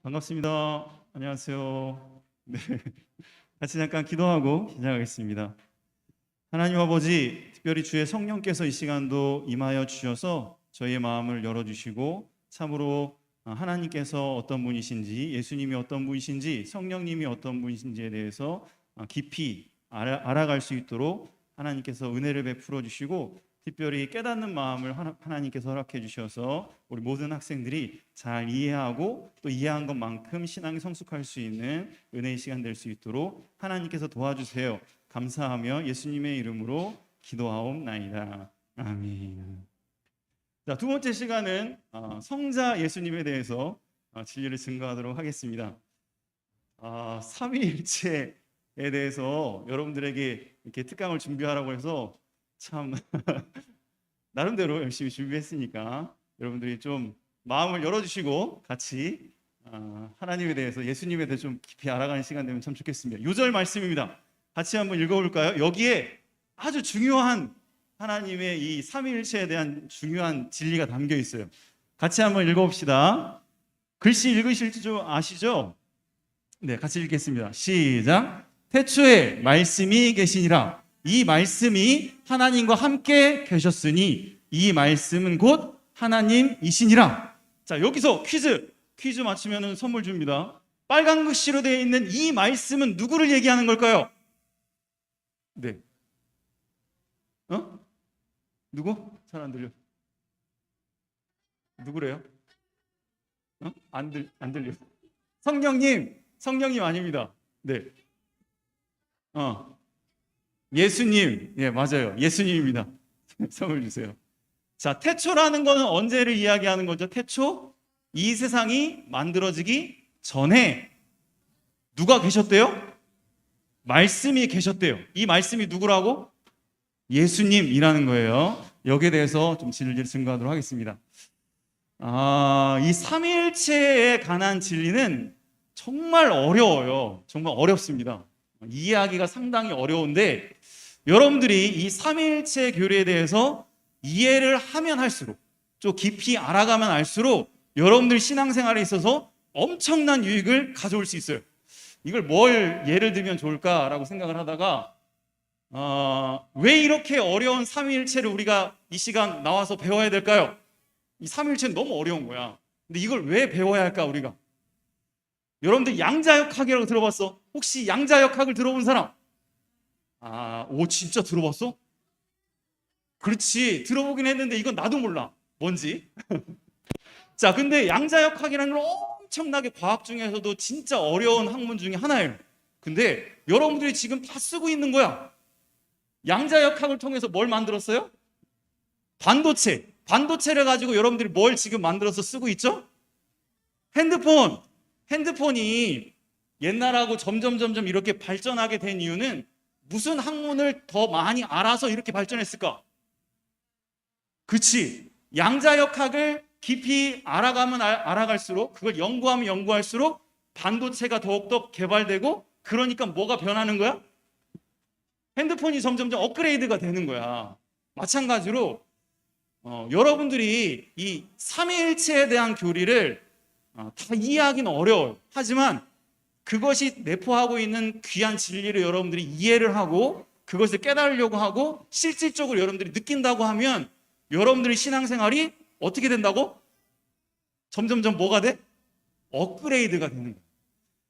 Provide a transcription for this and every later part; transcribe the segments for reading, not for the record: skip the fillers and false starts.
반갑습니다. 안녕하세요. 네, 같이 잠깐 기도하고 시작하겠습니다. 하나님 아버지, 특별히 주의 성령께서 이 시간도 임하여 주셔서 저희의 마음을 열어주시고 참으로 하나님께서 어떤 분이신지, 예수님이 어떤 분이신지, 성령님이 어떤 분이신지에 대해서 깊이 알아갈 수 있도록 하나님께서 은혜를 베풀어 주시고 특별히 깨닫는 마음을 하나님께서 허락해 주셔서 우리 모든 학생들이 잘 이해하고 또 이해한 것만큼 신앙이 성숙할 수 있는 은혜의 시간 될 수 있도록 하나님께서 도와주세요. 감사하며 예수님의 이름으로 기도하옵나이다. 아멘. 자, 두 번째 시간은 성자 예수님에 대해서 진리를 증거하도록 하겠습니다. 삼위일체에 대해서 여러분들에게 이렇게 특강을 준비하라고 해서 참 나름대로 열심히 준비했으니까 여러분들이 좀 마음을 열어주시고 같이 하나님에 대해서, 예수님에 대해서 좀 깊이 알아가는 시간 되면 참 좋겠습니다. 요절 말씀입니다. 같이 한번 읽어볼까요? 여기에 아주 중요한 하나님의 이 삼위일체에 대한 중요한 진리가 담겨 있어요. 같이 한번 읽어봅시다. 글씨 읽으실 줄 아시죠? 네, 같이 읽겠습니다. 시작. 태초에 말씀이 계시니라. 이 말씀이 하나님과 함께 계셨으니 이 말씀은 곧 하나님이시니라. 자, 여기서 퀴즈 맞추면 선물 줍니다. 빨간 글씨로 되어 있는 이 말씀은 누구를 얘기하는 걸까요? 네. 누구? 잘 안 들려. 누구래요? 안 들려. 성령님 아닙니다. 네. 예수님. 예, 맞아요. 예수님입니다. 선물 주세요. 자, 태초라는 거는 언제를 이야기하는 거죠? 태초? 이 세상이 만들어지기 전에 누가 계셨대요? 말씀이 계셨대요. 이 말씀이 누구라고? 예수님이라는 거예요. 여기에 대해서 좀 진리를 증거하도록 하겠습니다. 이 삼위일체에 관한 진리는 정말 어려워요. 정말 어렵습니다. 이해하기가 상당히 어려운데 여러분들이 이 삼위일체 교리에 대해서 이해를 하면 할수록, 좀 깊이 알아가면 알수록 여러분들 신앙생활에 있어서 엄청난 유익을 가져올 수 있어요. 이걸 뭘 예를 들면 좋을까라고 생각을 하다가 왜 이렇게 어려운 삼위일체를 우리가 이 시간 나와서 배워야 될까요? 이 삼위일체는 너무 어려운 거야. 근데 이걸 왜 배워야 할까 우리가? 여러분들 양자역학이라고 들어봤어? 혹시 양자역학을 들어본 사람? 진짜 들어봤어? 그렇지, 들어보긴 했는데 이건 나도 몰라 뭔지. 자, 근데 양자역학이라는 건 엄청나게 과학 중에서도 진짜 어려운 학문 중에 하나예요. 근데 여러분들이 지금 다 쓰고 있는 거야. 양자역학을 통해서 뭘 만들었어요? 반도체를 가지고 여러분들이 뭘 지금 만들어서 쓰고 있죠? 핸드폰이 옛날하고 점점 이렇게 발전하게 된 이유는 무슨 학문을 더 많이 알아서 이렇게 발전했을까? 그치, 양자역학을 깊이 알아가면 알아갈수록, 그걸 연구하면 연구할수록 반도체가 더욱더 개발되고, 그러니까 뭐가 변하는 거야? 핸드폰이 점점 업그레이드가 되는 거야. 마찬가지로 여러분들이 이 삼위일체에 대한 교리를 다 이해하기는 어려워요. 하지만 그것이 내포하고 있는 귀한 진리를 여러분들이 이해를 하고 그것을 깨달으려고 하고 실질적으로 여러분들이 느낀다고 하면 여러분들의 신앙생활이 어떻게 된다고? 점점 뭐가 돼? 업그레이드가 되는 거예요.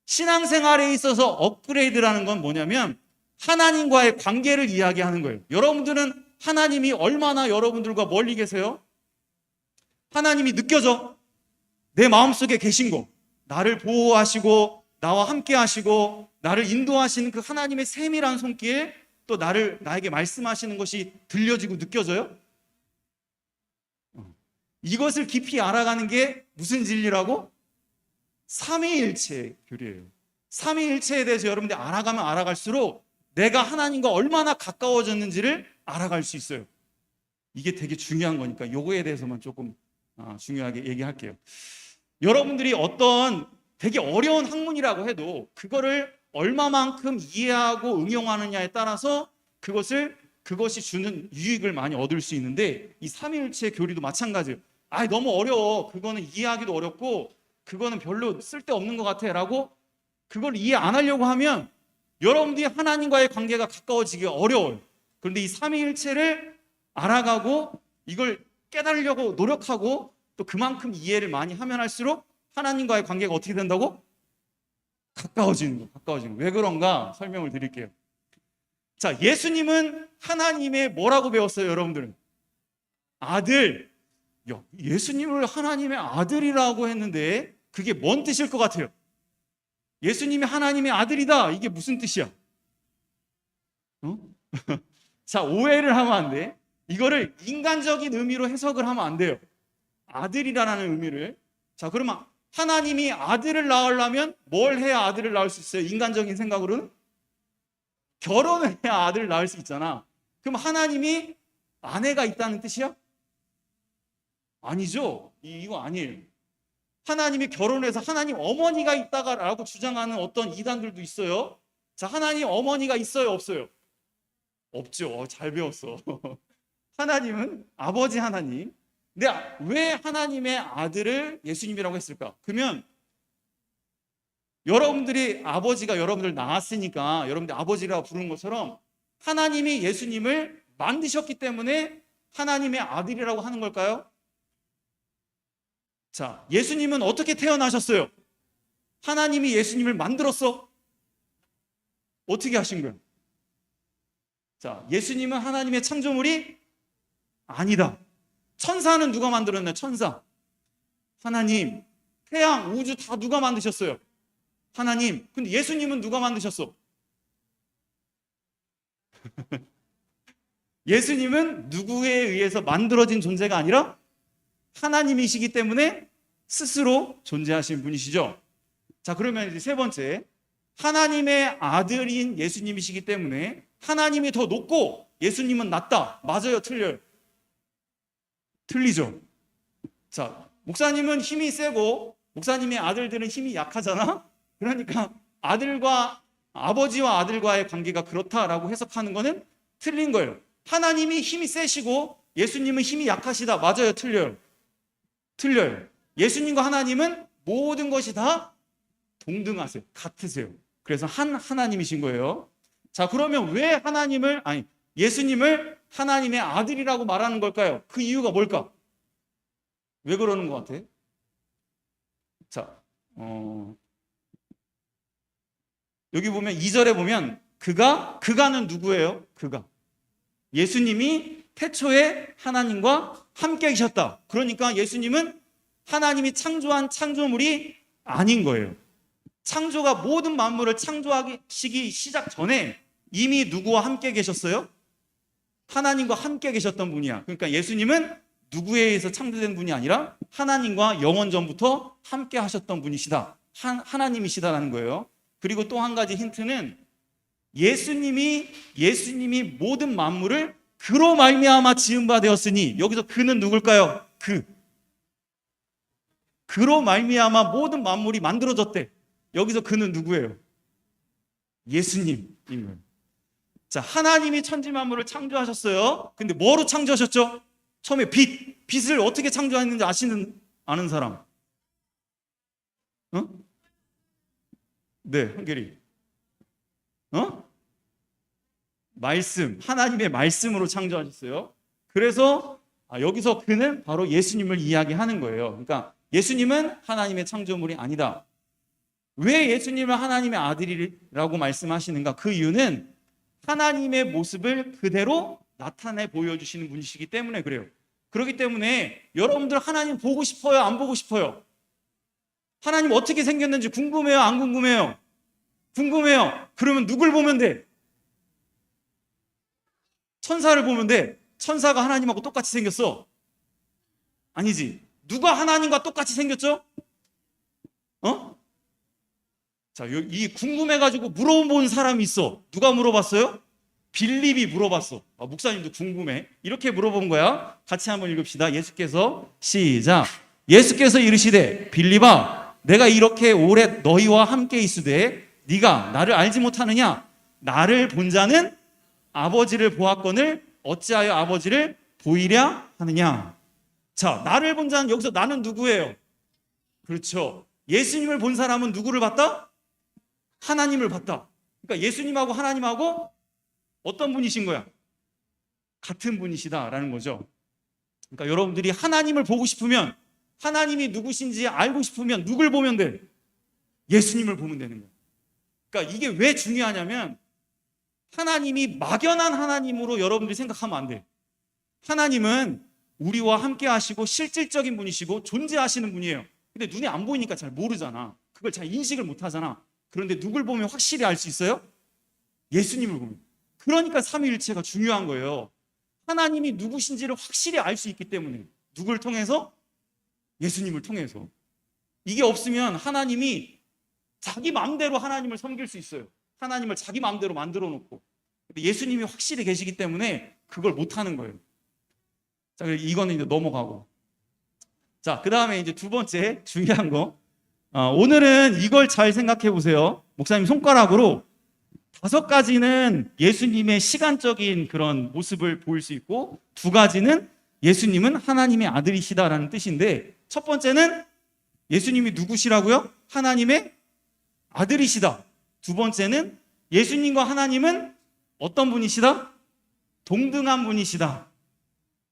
신앙생활에 있어서 업그레이드라는 건 뭐냐면 하나님과의 관계를 이야기하는 거예요. 여러분들은 하나님이 얼마나 여러분들과 멀리 계세요? 하나님이 느껴져. 내 마음속에 계신 거, 나를 보호하시고 나와 함께 하시고 나를 인도하시는 그 하나님의 세밀한 손길, 또 나에게 말씀하시는 것이 들려지고 느껴져요? 이것을 깊이 알아가는 게 무슨 진리라고? 삼위일체 교리예요. 삼위일체에 대해서 여러분들이 알아가면 알아갈수록 내가 하나님과 얼마나 가까워졌는지를 알아갈 수 있어요. 이게 되게 중요한 거니까 이거에 대해서만 조금 중요하게 얘기할게요. 여러분들이 어떤 되게 어려운 학문이라고 해도 그거를 얼마만큼 이해하고 응용하느냐에 따라서 그것이 주는 유익을 많이 얻을 수 있는데, 이 삼위일체 교리도 마찬가지예요. 너무 어려워. 그거는 이해하기도 어렵고 그거는 별로 쓸데없는 것 같아 라고 그걸 이해 안 하려고 하면 여러분들이 하나님과의 관계가 가까워지기 어려워요. 그런데 이 삼위일체를 알아가고 이걸 깨달으려고 노력하고 또 그만큼 이해를 많이 하면 할수록 하나님과의 관계가 어떻게 된다고? 가까워지는 거, 가까워지는 거. 왜 그런가 설명을 드릴게요. 자, 예수님은 하나님의 뭐라고 배웠어요, 여러분들은? 아들. 야, 예수님을 하나님의 아들이라고 했는데 그게 뭔 뜻일 것 같아요? 예수님이 하나님의 아들이다. 이게 무슨 뜻이야? 어? 자, 오해를 하면 안 돼. 이거를 인간적인 의미로 해석을 하면 안 돼요. 아들이라는 의미를. 자, 그러면 하나님이 아들을 낳으려면 뭘 해야 아들을 낳을 수 있어요? 인간적인 생각으로는 결혼을 해야 아들을 낳을 수 있잖아. 그럼 하나님이 아내가 있다는 뜻이야? 아니죠. 이거 아니에요. 하나님이 결혼해서 하나님 어머니가 있다라고 주장하는 어떤 이단들도 있어요. 자, 하나님 어머니가 있어요, 없어요? 없죠. 잘 배웠어. 하나님은 아버지 하나님. 근데 왜 하나님의 아들을 예수님이라고 했을까? 그러면 여러분들이 아버지가 여러분들 낳았으니까 여러분들 아버지라고 부르는 것처럼 하나님이 예수님을 만드셨기 때문에 하나님의 아들이라고 하는 걸까요? 자, 예수님은 어떻게 태어나셨어요? 하나님이 예수님을 만들었어? 어떻게 하신 거예요? 자, 예수님은 하나님의 창조물이 아니다. 천사는 누가 만들었나요? 천사. 하나님. 태양, 우주 다 누가 만드셨어요? 하나님. 근데 예수님은 누가 만드셨어? 예수님은 누구에 의해서 만들어진 존재가 아니라 하나님이시기 때문에 스스로 존재하신 분이시죠. 자, 그러면 이제 세 번째, 하나님의 아들인 예수님이시기 때문에 하나님이 더 높고 예수님은 낮다. 맞아요, 틀려요? 틀리죠. 자, 목사님은 힘이 세고 목사님의 아들들은 힘이 약하잖아. 그러니까 아버지와 아들과의 관계가 그렇다라고 해석하는 거는 틀린 거예요. 하나님이 힘이 세시고 예수님은 힘이 약하시다. 맞아요, 틀려요? 틀려요. 예수님과 하나님은 모든 것이 다 동등하세요. 같으세요. 그래서 하나님이신 거예요. 자, 그러면 왜 예수님을 하나님의 아들이라고 말하는 걸까요? 그 이유가 뭘까? 왜 그러는 것 같아? 자, 여기 보면 2절에 보면 그가는 누구예요? 예수님이 태초에 하나님과 함께 계셨다. 그러니까 예수님은 하나님이 창조한 창조물이 아닌 거예요. 창조가 모든 만물을 창조하시기 시작 전에 이미 누구와 함께 계셨어요? 하나님과 함께 계셨던 분이야. 그러니까 예수님은 누구에 의해서 창조된 분이 아니라 하나님과 영원 전부터 함께 하셨던 분이시다. 하나님이시다라는 거예요. 그리고 또 한 가지 힌트는 예수님이 모든 만물을 그로 말미암아 지은 바 되었으니, 여기서 그는 누굴까요? 그로 말미암아 모든 만물이 만들어졌대. 여기서 그는 누구예요? 예수님인 거예요. 자, 하나님이 천지 만물을 창조하셨어요. 근데 뭐로 창조하셨죠? 처음에 빛을 어떻게 창조했는지 아는 사람? 어? 네, 한결이. 하나님의 말씀으로 창조하셨어요. 그래서 여기서 그는 바로 예수님을 이야기하는 거예요. 그러니까 예수님은 하나님의 창조물이 아니다. 왜 예수님을 하나님의 아들이라고 말씀하시는가? 그 이유는 하나님의 모습을 그대로 나타내 보여주시는 분이시기 때문에 그래요. 그렇기 때문에 여러분들 하나님 보고 싶어요? 안 보고 싶어요? 하나님 어떻게 생겼는지 궁금해요? 안 궁금해요? 궁금해요. 그러면 누굴 보면 돼? 천사를 보면 돼. 천사가 하나님하고 똑같이 생겼어? 아니지. 누가 하나님과 똑같이 생겼죠? 자, 이 궁금해가지고 물어본 사람이 있어. 누가 물어봤어요? 빌립이 물어봤어. 목사님도 궁금해. 이렇게 물어본 거야. 같이 한번 읽읍시다. 예수께서 시작. 예수께서 이르시되 빌립아, 내가 이렇게 오래 너희와 함께 있으되 네가 나를 알지 못하느냐? 나를 본 자는 아버지를 보았거늘 어찌하여 아버지를 보이랴 하느냐? 자, 나를 본 자는, 여기서 나는 누구예요? 그렇죠. 예수님을 본 사람은 누구를 봤다? 하나님을 봤다. 그러니까 예수님하고 하나님하고 어떤 분이신 거야? 같은 분이시다라는 거죠. 그러니까 여러분들이 하나님을 보고 싶으면, 하나님이 누구신지 알고 싶으면 누굴 보면 돼? 예수님을 보면 되는 거야. 그러니까 이게 왜 중요하냐면, 하나님이 막연한 하나님으로 여러분들이 생각하면 안 돼. 하나님은 우리와 함께 하시고 실질적인 분이시고 존재하시는 분이에요. 근데 눈에 안 보이니까 잘 모르잖아. 그걸 잘 인식을 못 하잖아. 그런데 누굴 보면 확실히 알 수 있어요? 예수님을 보면. 그러니까 삼위일체가 중요한 거예요. 하나님이 누구신지를 확실히 알 수 있기 때문에. 누굴 통해서? 예수님을 통해서. 이게 없으면 하나님이 자기 마음대로 하나님을 섬길 수 있어요. 하나님을 자기 마음대로 만들어 놓고. 근데 예수님이 확실히 계시기 때문에 그걸 못 하는 거예요. 자, 이거는 이제 넘어가고. 자, 그 다음에 이제 두 번째 중요한 거. 오늘은 이걸 잘 생각해 보세요. 목사님 손가락으로 5가지는 예수님의 시간적인 그런 모습을 보일 수 있고, 2가지는 예수님은 하나님의 아들이시다라는 뜻인데, 첫 번째는 예수님이 누구시라고요? 하나님의 아들이시다. 두 번째는 예수님과 하나님은 어떤 분이시다? 동등한 분이시다.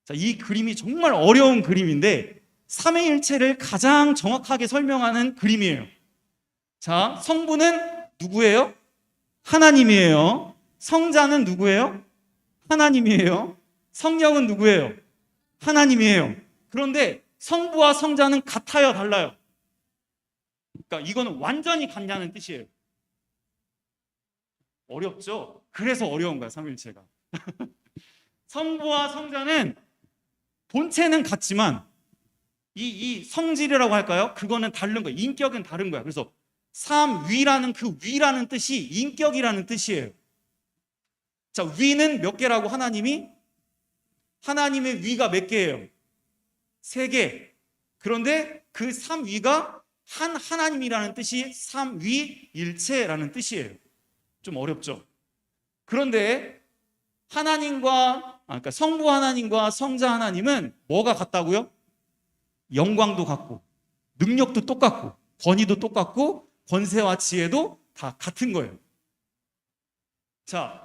자, 이 그림이 정말 어려운 그림인데 삼위일체를 가장 정확하게 설명하는 그림이에요. 자, 성부는 누구예요? 하나님이에요. 성자는 누구예요? 하나님이에요. 성령은 누구예요? 하나님이에요. 그런데 성부와 성자는 같아요, 달라요? 그러니까 이거는 완전히 같냐는 뜻이에요. 어렵죠? 그래서 어려운 거야, 삼위일체가. 성부와 성자는 본체는 같지만 이 성질이라고 할까요? 그거는 다른 거예요. 인격은 다른 거야. 그래서 삼위라는 그 위라는 뜻이 인격이라는 뜻이에요. 자, 위는 몇 개라고 하나님이? 하나님의 위가 몇 개예요? 3개. 그런데 그 삼위가 한 하나님이라는 뜻이 삼위일체라는 뜻이에요. 좀 어렵죠? 그런데 그러니까 성부 하나님과 성자 하나님은 뭐가 같다고요? 영광도 같고, 능력도 똑같고, 권위도 똑같고, 권세와 지혜도 다 같은 거예요. 자,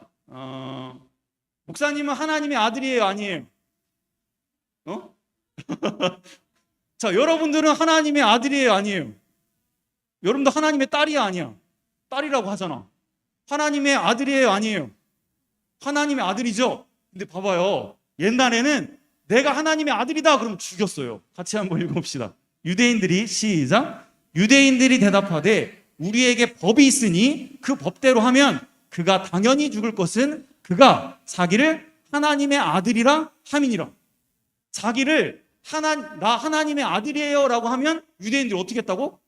목사님은 하나님의 아들이에요, 아니에요? 자, 여러분들은 하나님의 아들이에요, 아니에요? 여러분도 하나님의 딸이야, 아니야? 딸이라고 하잖아. 하나님의 아들이에요, 아니에요? 하나님의 아들이죠? 근데 봐봐요. 옛날에는 내가 하나님의 아들이다 그러면 죽였어요. 같이 한번 읽어봅시다. 유대인들이 시작. 유대인들이 대답하되 우리에게 법이 있으니 그 법대로 하면 그가 당연히 죽을 것은 그가 자기를 하나님의 아들이라 함이니라. 자기를 나 하나님의 아들이에요 라고 하면 유대인들이 어떻게 했다고?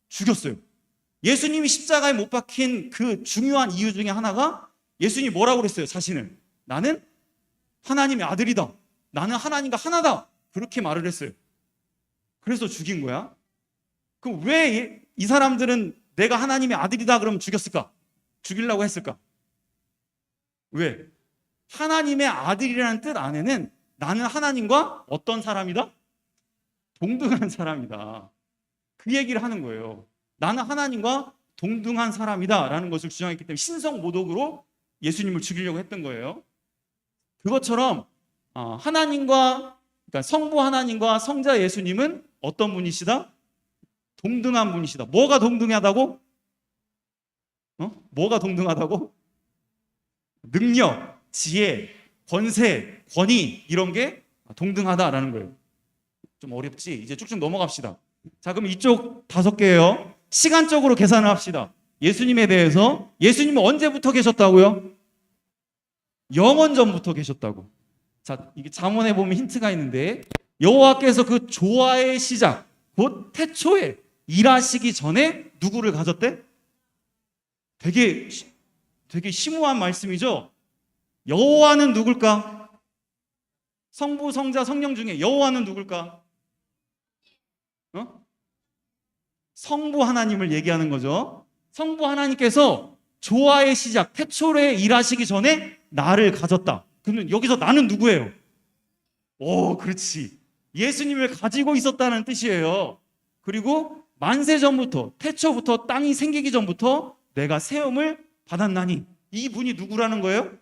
죽였어요. 예수님이 십자가에 못 박힌 그 중요한 이유 중에 하나가 예수님이 뭐라고 그랬어요? 자신을. 나는 하나님의 아들이다. 나는 하나님과 하나다. 그렇게 말을 했어요. 그래서 죽인 거야. 그럼 왜 이 사람들은 내가 하나님의 아들이다 그러면 죽였을까? 죽이려고 했을까? 왜? 하나님의 아들이라는 뜻 안에는 나는 하나님과 어떤 사람이다? 동등한 사람이다. 그 얘기를 하는 거예요. 나는 하나님과 동등한 사람이다 라는 것을 주장했기 때문에 신성모독으로 예수님을 죽이려고 했던 거예요. 그것처럼 그러니까 성부 하나님과 성자 예수님은 어떤 분이시다? 동등한 분이시다. 뭐가 동등하다고? 뭐가 동등하다고? 능력, 지혜, 권세, 권위 이런 게 동등하다라는 거예요. 좀 어렵지? 이제 쭉쭉 넘어갑시다. 자, 그럼 이쪽 5개예요. 시간적으로 계산을 합시다. 예수님에 대해서. 예수님은 언제부터 계셨다고요? 영원 전부터 계셨다고. 자, 이게 잠언에 보면 힌트가 있는데 여호와께서 그 조화의 시작 곧 태초에 일하시기 전에 누구를 가졌대? 되게 심오한 말씀이죠. 여호와는 누굴까? 성부, 성자, 성령 중에 여호와는 누굴까? 성부 하나님을 얘기하는 거죠. 성부 하나님께서 조화의 시작, 태초에 일하시기 전에 나를 가졌다. 그러면 여기서 나는 누구예요? 오, 그렇지. 예수님을 가지고 있었다는 뜻이에요. 그리고 만세 전부터, 태초부터, 땅이 생기기 전부터 내가 세움을 받았나니. 이 분이 누구라는 거예요?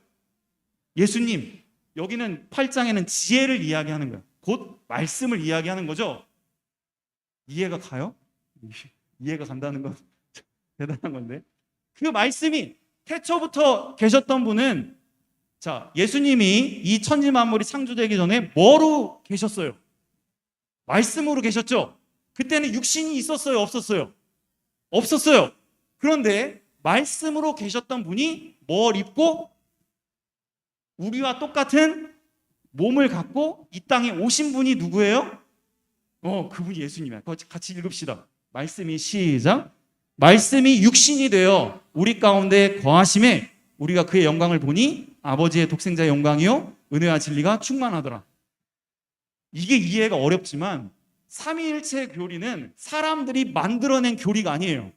예수님. 여기는 8장에는 지혜를 이야기하는 거예요. 곧 말씀을 이야기하는 거죠. 이해가 가요? 이해가 간다는 건 대단한 건데, 그 말씀이 태초부터 계셨던 분은, 자, 예수님이 이 천지 만물이 창조되기 전에 뭐로 계셨어요? 말씀으로 계셨죠. 그때는 육신이 있었어요, 없었어요? 없었어요. 그런데 말씀으로 계셨던 분이 뭘 입고 우리와 똑같은 몸을 갖고 이 땅에 오신 분이 누구예요? 그분이 예수님이야. 같이 읽읍시다. 말씀이, 시작. 말씀이 육신이 되어 우리 가운데 거하심에 우리가 그의 영광을 보니 아버지의 독생자의 영광이요 은혜와 진리가 충만하더라. 이게 이해가 어렵지만 삼위일체 교리는 사람들이 만들어낸 교리가 아니에요.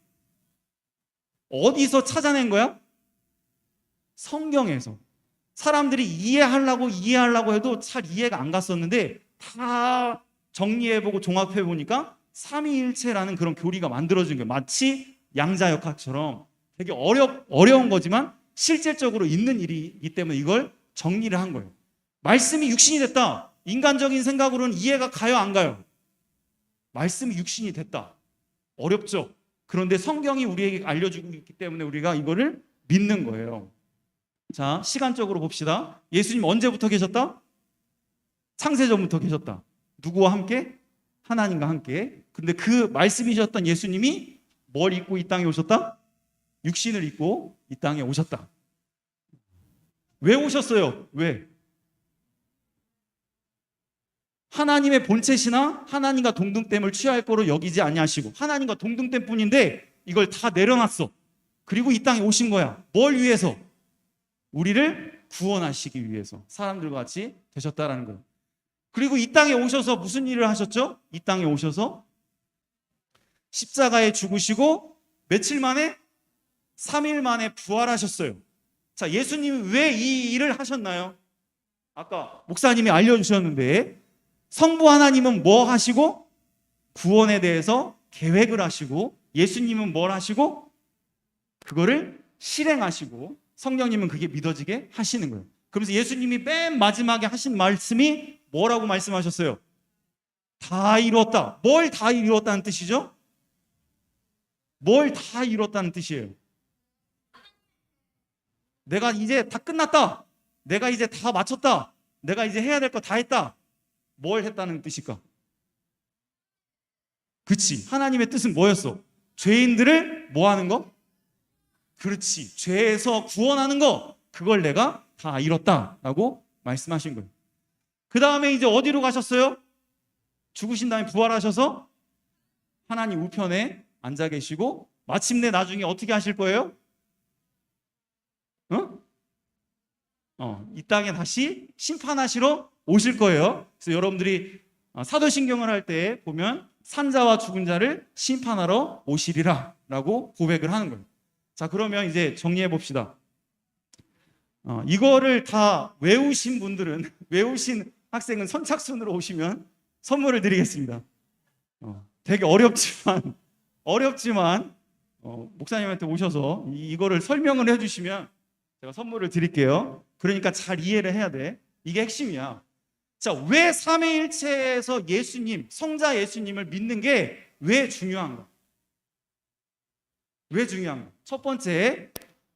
어디서 찾아낸 거야? 성경에서. 사람들이 이해하려고 해도 잘 이해가 안 갔었는데, 다 정리해보고 종합해보니까 삼위일체라는 그런 교리가 만들어진 거예요. 마치 양자역학처럼 되게 어려운 거지만 실질적으로 있는 일이기 때문에 이걸 정리를 한 거예요. 말씀이 육신이 됐다. 인간적인 생각으로는 이해가 가요, 안 가요? 말씀이 육신이 됐다. 어렵죠? 그런데 성경이 우리에게 알려주고 있기 때문에 우리가 이거를 믿는 거예요. 자, 시간적으로 봅시다. 예수님 언제부터 계셨다? 창세전부터 계셨다. 누구와 함께? 하나님과 함께. 근데 그 말씀이셨던 예수님이 뭘 입고 이 땅에 오셨다? 육신을 입고 이 땅에 오셨다. 왜 오셨어요? 왜? 하나님의 본체시나 하나님과 동등됨을 취할 거로 여기지 아니하시고, 하나님과 동등됨 뿐인데 이걸 다 내려놨어. 그리고 이 땅에 오신 거야. 뭘 위해서? 우리를 구원하시기 위해서 사람들과 같이 되셨다라는 거예요. 그리고 이 땅에 오셔서 무슨 일을 하셨죠? 이 땅에 오셔서 십자가에 죽으시고 며칠 만에? 3일 만에 부활하셨어요. 자, 예수님이 왜 이 일을 하셨나요? 아까 목사님이 알려주셨는데, 성부 하나님은 뭐 하시고? 구원에 대해서 계획을 하시고, 예수님은 뭘 하시고? 그거를 실행하시고, 성령님은 그게 믿어지게 하시는 거예요. 그러면서 예수님이 맨 마지막에 하신 말씀이 뭐라고 말씀하셨어요? 다 이루었다. 뭘 다 이루었다는 뜻이죠? 뭘 다 이루었다는 뜻이에요? 내가 이제 다 끝났다. 내가 이제 다 마쳤다. 내가 이제 해야 될 거 다 했다. 뭘 했다는 뜻일까? 그치. 하나님의 뜻은 뭐였어? 죄인들을 뭐 하는 거? 그렇지. 죄에서 구원하는 거. 그걸 내가 다 이뤘다라고 말씀하신 거예요. 그 다음에 이제 어디로 가셨어요? 죽으신 다음에 부활하셔서 하나님 우편에 앉아 계시고, 마침내 나중에 어떻게 하실 거예요? 이 땅에 다시 심판하시러 오실 거예요. 그래서 여러분들이 사도신경을 할 때 보면 산자와 죽은 자를 심판하러 오시리라 라고 고백을 하는 거예요. 자, 그러면 이제 정리해 봅시다. 이거를 다 외우신 분들은, 외우신 학생은 선착순으로 오시면 선물을 드리겠습니다. 되게 어렵지만 목사님한테 오셔서 이거를 설명을 해주시면 제가 선물을 드릴게요. 그러니까 잘 이해를 해야 돼. 이게 핵심이야. 자, 왜 삼위일체에서 예수님, 성자 예수님을 믿는 게 왜 중요한가? 왜 중요한가? 첫 번째,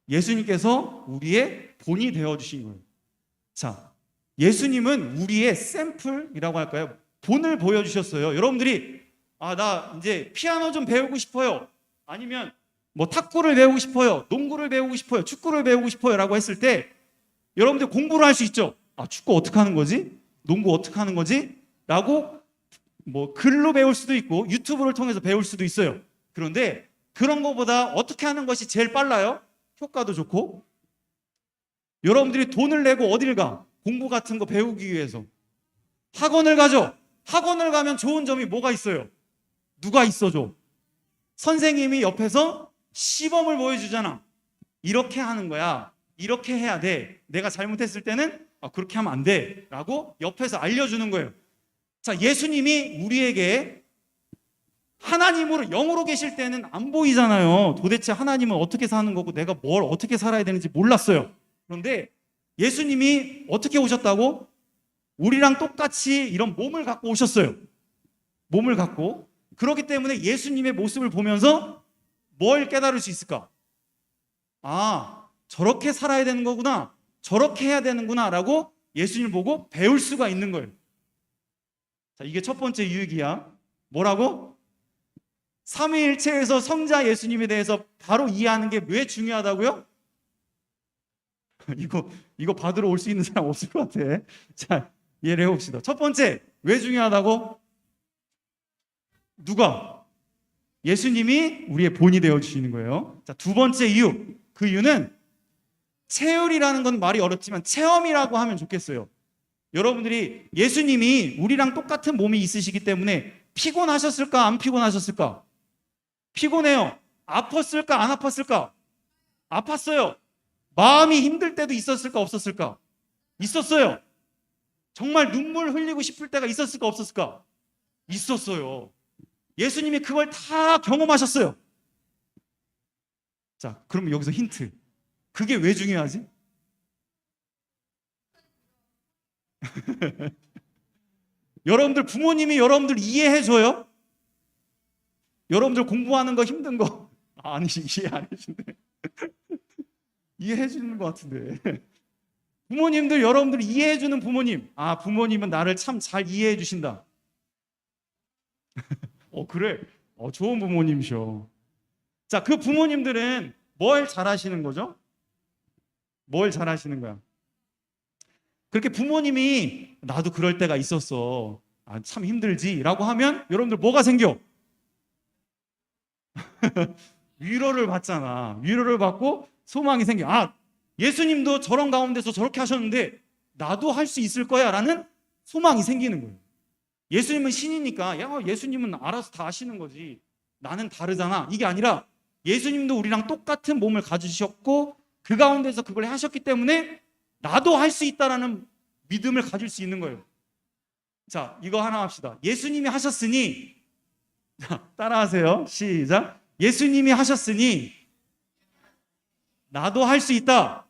예수님께서 우리의 본이 되어주신 거예요. 자, 예수님은 우리의 샘플이라고 할까요? 본을 보여주셨어요. 여러분들이 나 이제 피아노 좀 배우고 싶어요. 아니면 뭐 탁구를 배우고 싶어요. 농구를 배우고 싶어요. 축구를 배우고 싶어요. 라고 했을 때 여러분들 공부를 할 수 있죠. 축구 어떻게 하는 거지? 농구 어떻게 하는 거지? 라고 뭐 글로 배울 수도 있고 유튜브를 통해서 배울 수도 있어요. 그런데 그런 것보다 어떻게 하는 것이 제일 빨라요? 효과도 좋고. 여러분들이 돈을 내고 어딜 가? 공부 같은 거 배우기 위해서 학원을 가죠. 학원을 가면 좋은 점이 뭐가 있어요? 누가 있어줘? 선생님이 옆에서 시범을 보여주잖아. 이렇게 하는 거야. 이렇게 해야 돼. 내가 잘못했을 때는 그렇게 하면 안 돼. 라고 옆에서 알려주는 거예요. 자, 예수님이 우리에게 하나님으로 영으로 계실 때는 안 보이잖아요. 도대체 하나님은 어떻게 사는 거고 내가 뭘 어떻게 살아야 되는지 몰랐어요. 그런데 예수님이 어떻게 오셨다고? 우리랑 똑같이 이런 몸을 갖고 오셨어요. 몸을 갖고. 그렇기 때문에 예수님의 모습을 보면서 뭘 깨달을 수 있을까? 아, 저렇게 살아야 되는 거구나. 저렇게 해야 되는구나 라고 예수님을 보고 배울 수가 있는 거예요. 자, 이게 첫 번째 유익이야. 뭐라고? 삼위일체에서 성자 예수님에 대해서 바로 이해하는 게 왜 중요하다고요? 이거 받으러 올 수 있는 사람 없을 것 같아. 자, 이해를 해봅시다. 첫 번째, 왜 중요하다고? 누가? 예수님이 우리의 본이 되어주시는 거예요. 자, 두 번째 이유. 그 이유는 체혈이라는 건 말이 어렵지만 체험이라고 하면 좋겠어요. 여러분들이 예수님이 우리랑 똑같은 몸이 있으시기 때문에 피곤하셨을까? 안 피곤하셨을까? 피곤해요. 아팠을까? 안 아팠을까? 아팠어요. 마음이 힘들 때도 있었을까? 없었을까? 있었어요. 정말 눈물 흘리고 싶을 때가 있었을까? 없었을까? 있었어요. 예수님이 그걸 다 경험하셨어요. 자, 그럼 여기서 힌트. 그게 왜 중요하지? 여러분들 부모님이 여러분들 이해해줘요? 여러분들 공부하는 거 힘든 거 아니 이해 안 해준대. 이해해주는 것 같은데. 부모님들 여러분들 이해해주는 부모님. 아, 부모님은 나를 참 잘 이해해주신다. 그래. 좋은 부모님이셔. 자, 그 부모님들은 뭘 잘하시는 거죠? 뭘 잘하시는 거야? 그렇게 부모님이 나도 그럴 때가 있었어. 아, 참 힘들지 라고 하면 여러분들 뭐가 생겨? 위로를 받잖아. 위로를 받고 소망이 생겨. 아, 예수님도 저런 가운데서 저렇게 하셨는데 나도 할 수 있을 거야 라는 소망이 생기는 거예요. 예수님은 신이니까 야, 예수님은 알아서 다 하시는 거지. 나는 다르잖아. 이게 아니라 예수님도 우리랑 똑같은 몸을 가지셨고 그 가운데서 그걸 하셨기 때문에 나도 할 수 있다라는 믿음을 가질 수 있는 거예요. 자, 이거 하나 합시다. 예수님이 하셨으니, 자, 따라하세요. 시작. 예수님이 하셨으니 나도 할 수 있다.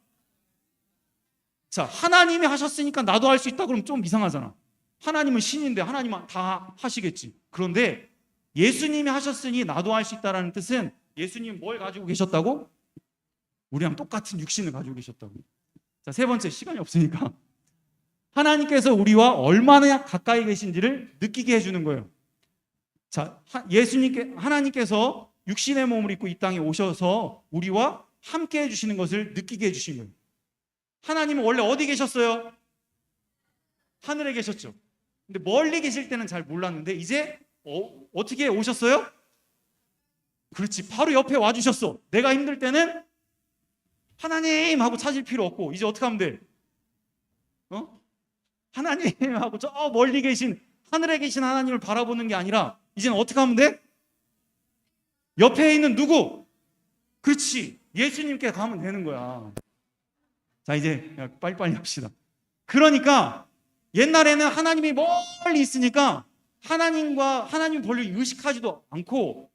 자, 하나님이 하셨으니까 나도 할 수 있다 그러면 좀 이상하잖아. 하나님은 신인데 하나님은 다 하시겠지. 그런데 예수님이 하셨으니 나도 할 수 있다라는 뜻은 예수님 뭘 가지고 계셨다고? 우리랑 똑같은 육신을 가지고 계셨다고. 자, 세 번째, 시간이 없으니까 하나님께서 우리와 얼마나 가까이 계신지를 느끼게 해주는 거예요. 자, 하나님께서 육신의 몸을 입고 이 땅에 오셔서 우리와 함께 해주시는 것을 느끼게 해주신 거예요. 하나님은 원래 어디 계셨어요? 하늘에 계셨죠. 근데 멀리 계실 때는 잘 몰랐는데 이제 어떻게 오셨어요? 그렇지, 바로 옆에 와주셨어. 내가 힘들 때는 하나님 하고 찾을 필요 없고 이제 어떻게 하면 돼? 하나님 하고 저 멀리 계신 하늘에 계신 하나님을 바라보는 게 아니라 이제는 어떻게 하면 돼? 옆에 있는 누구? 그렇지, 예수님께 가면 되는 거야. 자, 이제 빨리빨리 합시다. 그러니까 옛날에는 하나님이 멀리 있으니까 하나님 별로 의식하지도 않고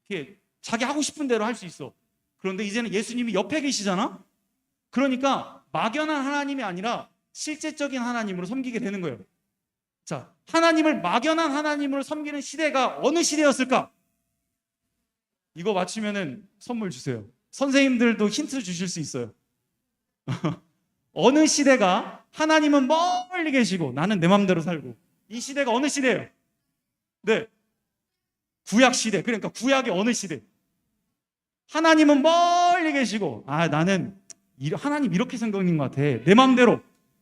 이렇게 자기 하고 싶은 대로 할 수 있어. 그런데 이제는 예수님이 옆에 계시잖아. 그러니까 막연한 하나님이 아니라 실제적인 하나님으로 섬기게 되는 거예요. 자, 하나님을 막연한 하나님으로 섬기는 시대가 어느 시대였을까? 이거 맞추면은 선물 주세요. 선생님들도 힌트 주실 수 있어요. 어느 시대가 하나님은 멀리 계시고 나는 내 맘대로 살고, 이 시대가 어느 시대예요? 네, 구약 시대. 그러니까 구약의 어느 시대? 하나님은 멀리 계시고 나는 하나님 이렇게 생각인 것 같아. 내 맘대로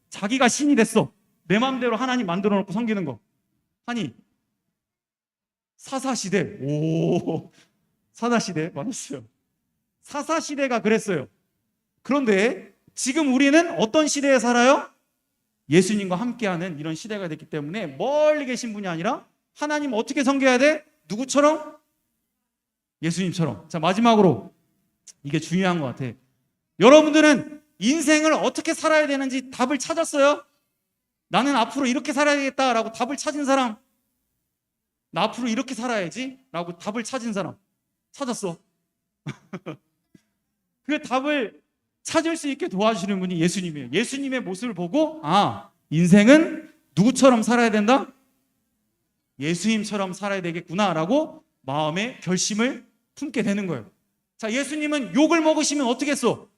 자기가 신이 됐어. 내 맘대로 하나님 만들어 놓고 섬기는 거. 아니, 사사시대. 오, 사사시대 맞았어요. 사사시대가 그랬어요. 그런데 지금 우리는 어떤 시대에 살아요? 예수님과 함께하는 이런 시대가 됐기 때문에 멀리 계신 분이 아니라 하나님 어떻게 섬겨야 돼? 누구처럼? 예수님처럼. 자, 마지막으로 이게 중요한 것 같아. 여러분들은 인생을 어떻게 살아야 되는지 답을 찾았어요? 나는 앞으로 이렇게 살아야겠다라고 답을 찾은 사람? 나 앞으로 이렇게 살아야지 라고 답을 찾은 사람 찾았어. 그 답을 찾을 수 있게 도와주시는 분이 예수님이에요. 예수님의 모습을 보고 인생은 누구처럼 살아야 된다? 예수님처럼 살아야 되겠구나 라고 마음의 결심을 품게 되는 거예요. 자, 예수님은 욕을 먹으시면 어떻게 했어?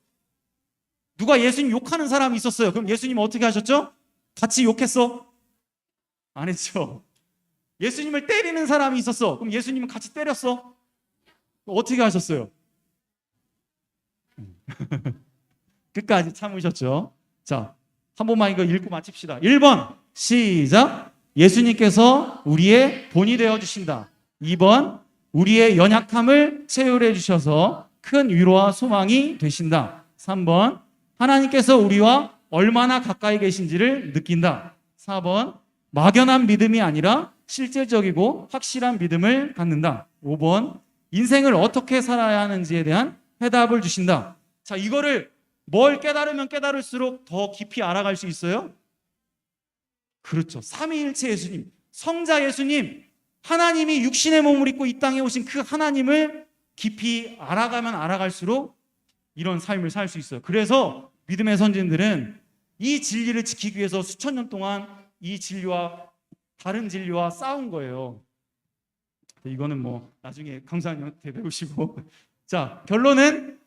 누가 예수님 욕하는 사람이 있었어요. 그럼 예수님은 어떻게 하셨죠? 같이 욕했어? 안 했죠. 예수님을 때리는 사람이 있었어. 그럼 예수님은 같이 때렸어? 어떻게 하셨어요? 끝까지 참으셨죠. 자, 한 번만 이거 읽고 마칩시다. 1번 시작. 예수님께서 우리의 본이 되어주신다. 2번 우리의 연약함을 채울해 주셔서 큰 위로와 소망이 되신다. 3번 하나님께서 우리와 얼마나 가까이 계신지를 느낀다. 4번 막연한 믿음이 아니라 실질적이고 확실한 믿음을 갖는다. 5번 인생을 어떻게 살아야 하는지에 대한 해답을 주신다. 자, 이거를 뭘 깨달으면 깨달을수록 더 깊이 알아갈 수 있어요? 그렇죠. 삼위일체 예수님, 성자 예수님, 하나님이 육신의 몸을 입고 이 땅에 오신 그 하나님을 깊이 알아가면 알아갈수록 이런 삶을 살 수 있어요. 그래서 믿음의 선진들은 이 진리를 지키기 위해서 수천 년 동안 이 진리와 다른 진리와 싸운 거예요. 이거는 뭐 나중에 강사님한테 배우시고. 자, 결론은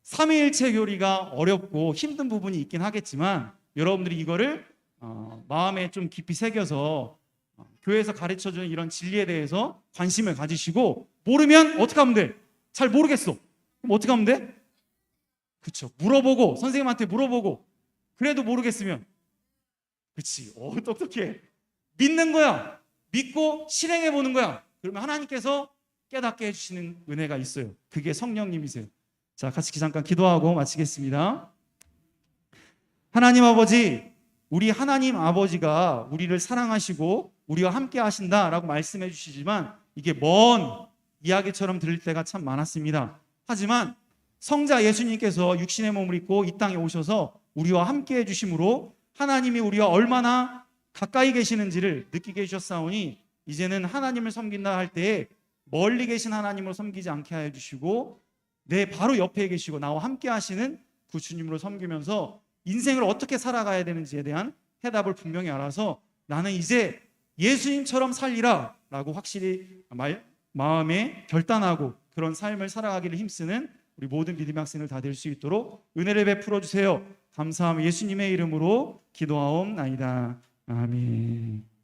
삼위일체 교리가 어렵고 힘든 부분이 있긴 하겠지만 여러분들이 이거를 마음에 좀 깊이 새겨서 교회에서 가르쳐주는 이런 진리에 대해서 관심을 가지시고, 모르면 어떻게 하면 돼? 잘 모르겠어. 그럼 어떻게 하면 돼? 그렇죠. 물어보고, 선생님한테 물어보고, 그래도 모르겠으면 그렇지. 똑똑해. 믿는 거야. 믿고 실행해 보는 거야. 그러면 하나님께서 깨닫게 해주시는 은혜가 있어요. 그게 성령님이세요. 자, 같이 잠깐 기도하고 마치겠습니다. 하나님 아버지, 우리 하나님 아버지가 우리를 사랑하시고 우리와 함께 하신다라고 말씀해 주시지만 이게 먼 이야기처럼 들릴 때가 참 많았습니다. 하지만 성자 예수님께서 육신의 몸을 입고 이 땅에 오셔서 우리와 함께 해주심으로 하나님이 우리와 얼마나 가까이 계시는지를 느끼게 해주셨사오니 이제는 하나님을 섬긴다 할 때에 멀리 계신 하나님을 섬기지 않게 해주시고 내 바로 옆에 계시고 나와 함께 하시는 그 주님으로 섬기면서 인생을 어떻게 살아가야 되는지에 대한 해답을 분명히 알아서 나는 이제 예수님처럼 살리라 라고 확실히 마음에 결단하고 그런 삶을 살아가기를 힘쓰는 우리 모든 믿음의 학생들 다 될 수 있도록 은혜를 베풀어 주세요. 감사하며 예수님의 이름으로 기도하옵나이다. 아멘.